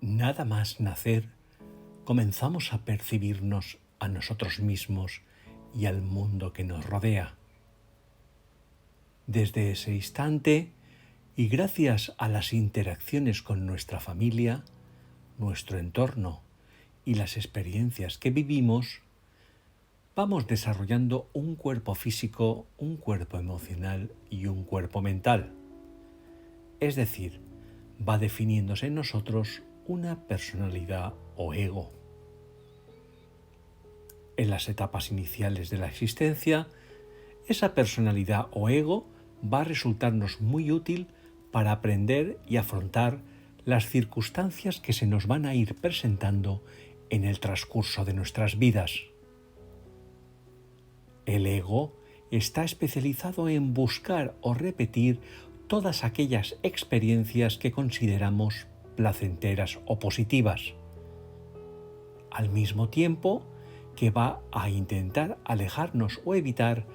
Nada más nacer, comenzamos a percibirnos a nosotros mismos y al mundo que nos rodea. Desde ese instante, y gracias a las interacciones con nuestra familia, nuestro entorno y las experiencias que vivimos, vamos desarrollando un cuerpo físico, un cuerpo emocional y un cuerpo mental. Es decir, va definiéndose en nosotros una personalidad o ego. En las etapas iniciales de la existencia, esa personalidad o ego va a resultarnos muy útil para aprender y afrontar las circunstancias que se nos van a ir presentando en el transcurso de nuestras vidas. El ego está especializado en buscar o repetir todas aquellas experiencias que consideramos placenteras o positivas, al mismo tiempo que va a intentar alejarnos o evitar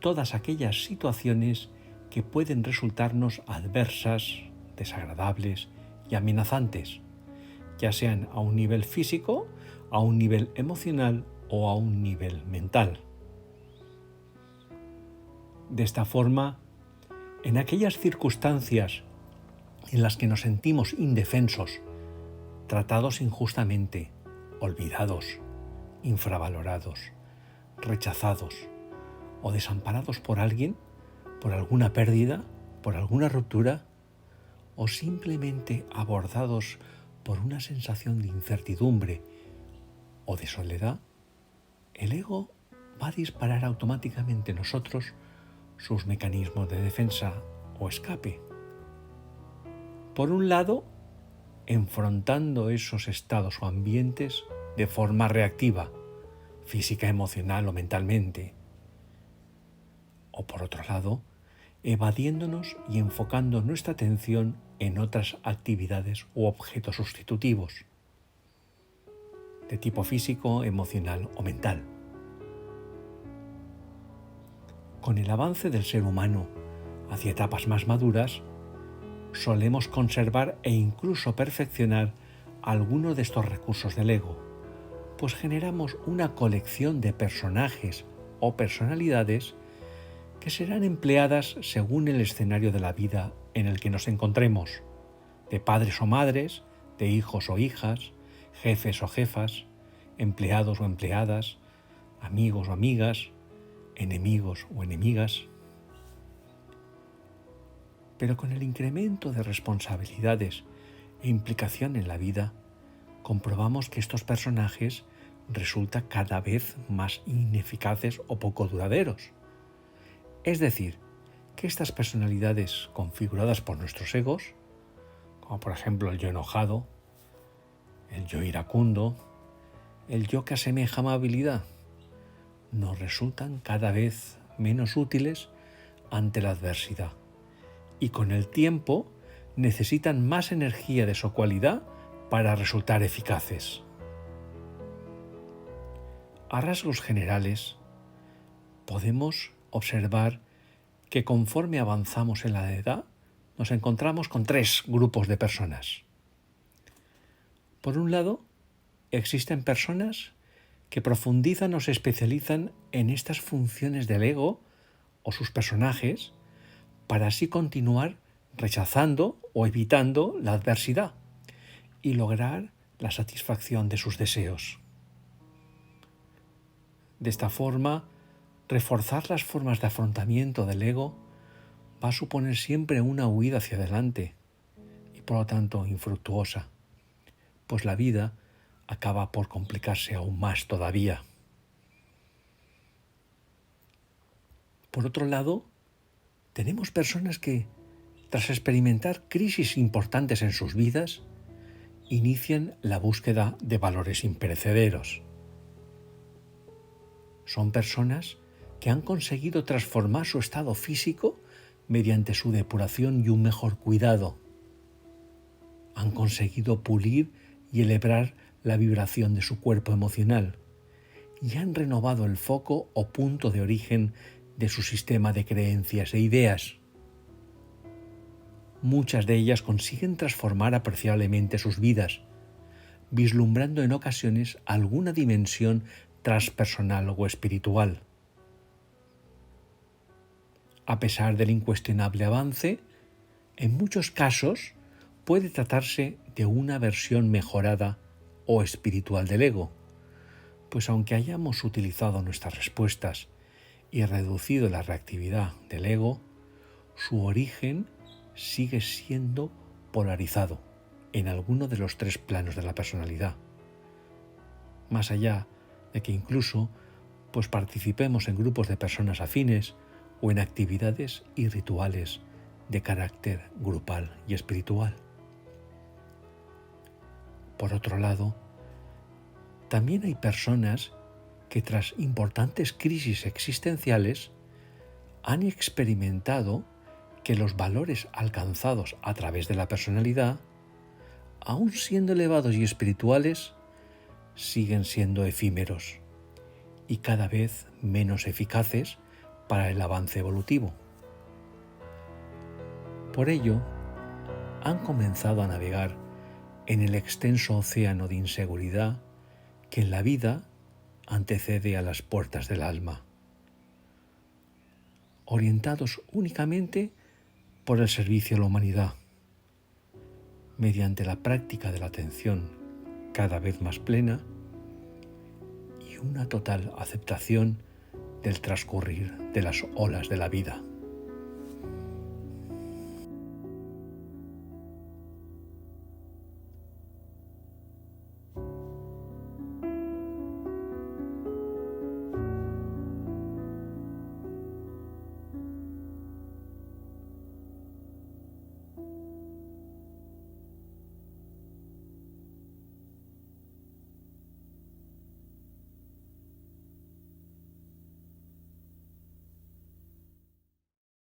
todas aquellas situaciones que pueden resultarnos adversas, desagradables y amenazantes, ya sean a un nivel físico, a un nivel emocional o a un nivel mental. De esta forma, en aquellas circunstancias en las que nos sentimos indefensos, tratados injustamente, olvidados, infravalorados, rechazados o desamparados por alguien, por alguna pérdida, por alguna ruptura, o simplemente abordados por una sensación de incertidumbre o de soledad, el ego va a disparar automáticamente en nosotros sus mecanismos de defensa o escape. Por un lado, enfrentando esos estados o ambientes de forma reactiva, física, emocional o mentalmente. O por otro lado, evadiéndonos y enfocando nuestra atención en otras actividades u objetos sustitutivos, de tipo físico, emocional o mental. Con el avance del ser humano hacia etapas más maduras, solemos conservar e incluso perfeccionar algunos de estos recursos del ego, pues generamos una colección de personajes o personalidades que serán empleadas según el escenario de la vida en el que nos encontremos, de padres o madres, de hijos o hijas, jefes o jefas, empleados o empleadas, amigos o amigas, enemigos o enemigas. Pero con el incremento de responsabilidades e implicación en la vida, comprobamos que estos personajes resultan cada vez más ineficaces o poco duraderos. Es decir, que estas personalidades configuradas por nuestros egos, como por ejemplo el yo enojado, el yo iracundo, el yo que asemeja amabilidad, nos resultan cada vez menos útiles ante la adversidad y con el tiempo necesitan más energía de su cualidad para resultar eficaces. A rasgos generales, podemos observar que conforme avanzamos en la edad, nos encontramos con tres grupos de personas. Por un lado, existen personas que profundizan o se especializan en estas funciones del ego o sus personajes para así continuar rechazando o evitando la adversidad y lograr la satisfacción de sus deseos. De esta forma, reforzar las formas de afrontamiento del ego va a suponer siempre una huida hacia adelante y por lo tanto infructuosa, pues la vida acaba por complicarse aún más todavía. Por otro lado, tenemos personas que, tras experimentar crisis importantes en sus vidas, inician la búsqueda de valores imperecederos. Son personas que han conseguido transformar su estado físico mediante su depuración y un mejor cuidado. Han conseguido pulir y elevar la vibración de su cuerpo emocional y han renovado el foco o punto de origen de su sistema de creencias e ideas. Muchas de ellas consiguen transformar apreciablemente sus vidas, vislumbrando en ocasiones alguna dimensión transpersonal o espiritual. A pesar del incuestionable avance, en muchos casos puede tratarse de una versión mejorada o espiritual del ego, pues aunque hayamos utilizado nuestras respuestas y reducido la reactividad del ego, su origen sigue siendo polarizado en alguno de los 3 planos de la personalidad. Más allá de que incluso participemos en grupos de personas afines o en actividades y rituales de carácter grupal y espiritual. Por otro lado, también hay personas que tras importantes crisis existenciales han experimentado que los valores alcanzados a través de la personalidad, aun siendo elevados y espirituales, siguen siendo efímeros y cada vez menos eficaces para el avance evolutivo. Por ello, han comenzado a navegar en el extenso océano de inseguridad que en la vida antecede a las puertas del alma, orientados únicamente por el servicio a la humanidad, mediante la práctica de la atención cada vez más plena y una total aceptación del transcurrir de las olas de la vida.